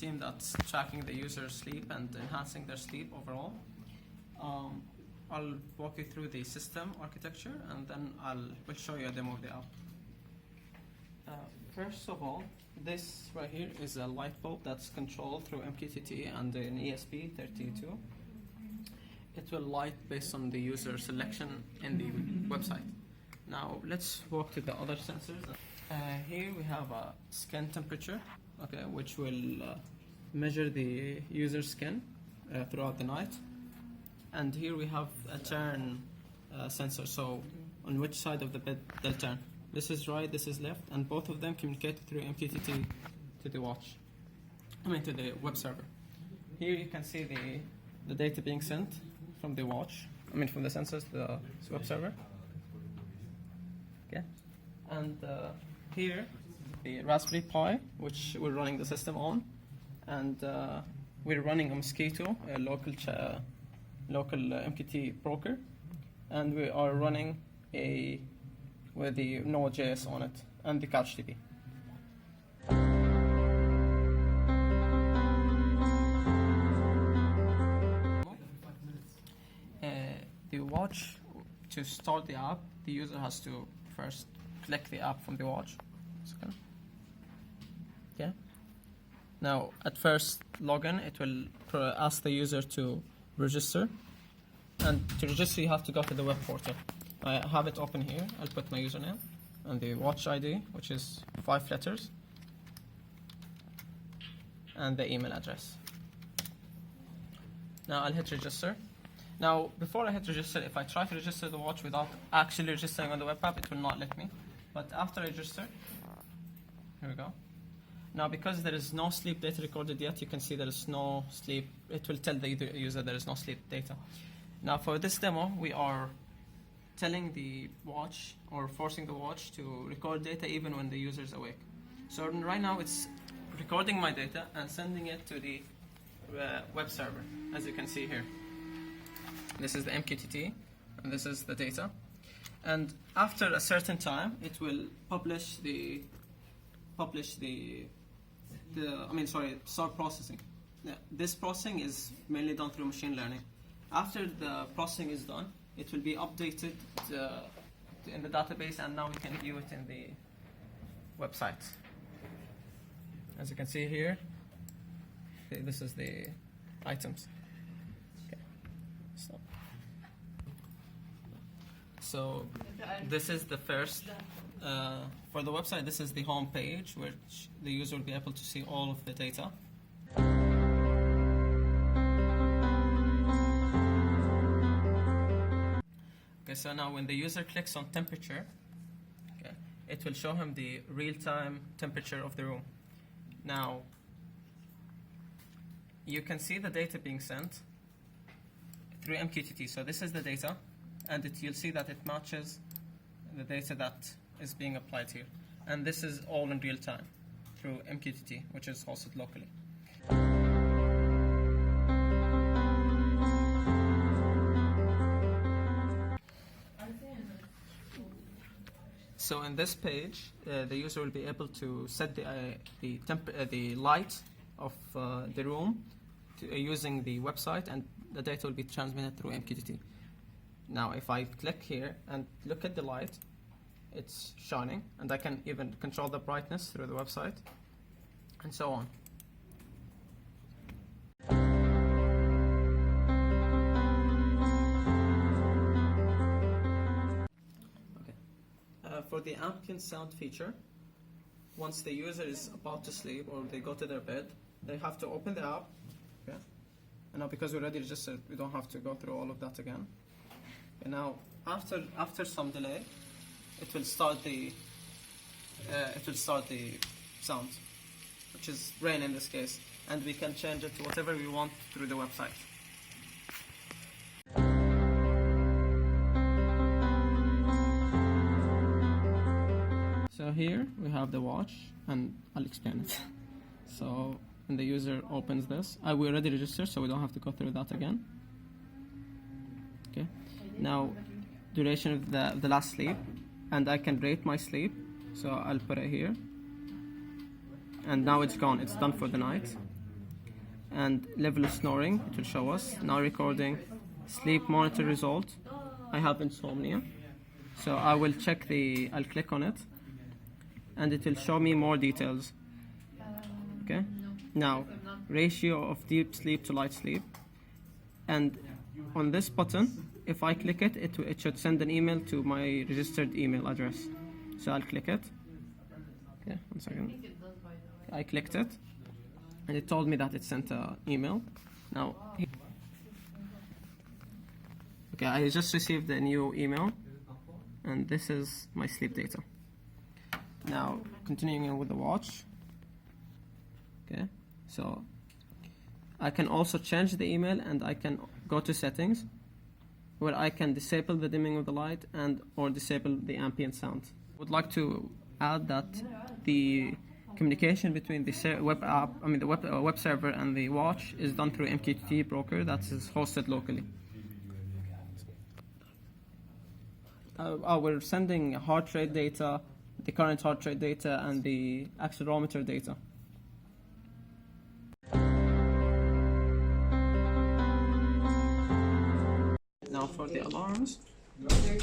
team that's tracking the user's sleep and enhancing their sleep overall. I'll walk you through the system architecture, and then we'll show you a demo of the app. First of all, this right here is a light bulb that's controlled through MQTT and an ESP32. It will light based on the user selection in the website. Now let's walk to the other sensors. Here we have a skin temperature, okay, which will measure the user's skin throughout the night. And here we have a turn sensor, so on which side of the bed they'll turn. This is right, this is left, and both of them communicate through MQTT to the watch. To the web server. Here you can see the data being sent from the watch, from the sensors to the web server. Okay, and here the Raspberry Pi, which we're running the system on, and we're running a Mosquito, a local MQTT broker, and we are running with the Node.js on it and the CouchDB. The watch, to start the app, the user has to first click the app from the watch. Okay. Now, at first login, it will ask the user to register. And to register, you have to go to the web portal. I have it open here. I'll put my username and the watch ID, which is 5 letters, and the email address. Now I'll hit register. Now, before I hit register, if I try to register the watch without actually registering on the web app, it will not let me. But after I register, here we go. Now, because there is no sleep data recorded yet, you can see there is no sleep. It will tell the user there is no sleep data. Now, for this demo, we are telling the watch, or forcing the watch, to record data even when the user is awake. So right now it's recording my data and sending it to the web server, as you can see here. This is the MQTT, and this is the data. And after a certain time, it will start processing. Yeah, this processing is mainly done through machine learning. After the processing is done, it will be updated in the database, and now we can view it in the website. As you can see here, this is the items. Okay. So this is the first, for the website, this is the home page, which the user will be able to see all of the data. Okay, so now when the user clicks on temperature, okay, it will show him the real-time temperature of the room. Now, you can see the data being sent through MQTT. So this is the data, and you'll see that it matches the data that is being applied here. And this is all in real time through MQTT, which is hosted locally. So in this page, the user will be able to set the light of the room using the website, and the data will be transmitted through MQTT. Now, if I click here and look at the light, it's shining, and I can even control the brightness through the website, and so on. For the ambient sound feature, once the user is about to sleep or they go to their bed, they have to open the app. Okay? And now, because we already registered, we don't have to go through all of that again. And now, after some delay, it will start the sound, which is rain in this case, and we can change it to whatever we want through the website. So here we have the watch, and I'll explain it. So when the user opens this, we already registered, so we don't have to go through that again. Okay. Now, duration of the last sleep, and I can rate my sleep. So I'll put it here, and now it's gone. It's done for the night. and level of snoring. It will show us now recording, sleep monitor result. I have insomnia, so I will check I'll click on it and it will show me more details. Okay, now ratio of deep sleep to light sleep, and on this button, if I click it, it should send an email to my registered email address. So I'll click it. Okay, 1 second. I clicked it and it told me that it sent an email. Now, okay, I just received a new email and this is my sleep data. Now, continuing with the watch. Okay, so I can also change the email and I can go to settings where I can disable the dimming of the light and or disable the ambient sound. I would like to add that the communication between the web server and the watch is done through MQTT broker that is hosted locally. We're sending heart rate data, the current heart rate data, and the accelerometer data. Now for the alarms,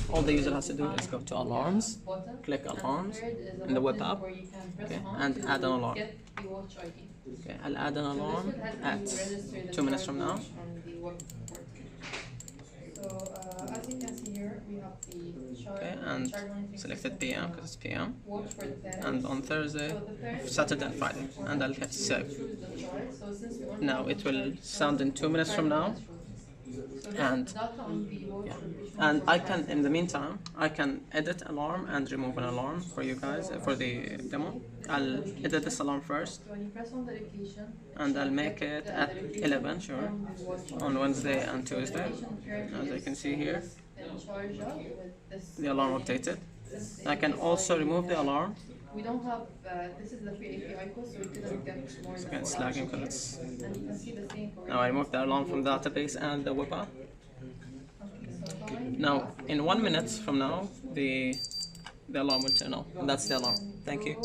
all the user has to do is go to alarms, click alarms in the web app, okay, and add an alarm. Okay, I'll add an alarm at 2 minutes from now. As you can see here, we have the chart. Okay, and selected PM because it's PM. And on Thursday, Saturday and Friday, and I'll hit save. Now it will sound in 2 minutes from now. And yeah, and I can, in the meantime, I can edit alarm and remove an alarm for you guys for the demo. I'll edit this alarm first, and I'll make it at 11, sure, on Wednesday and Tuesday. As you can see here, the alarm updated. I can also remove the alarm. We don't have, this is the free API code, so we couldn't get more than It's lagging because it's... And you can see the same for Now I removed the alarm from the database and the web app. Now, in 1 minute from now, the alarm will turn on. That's the alarm. Thank you.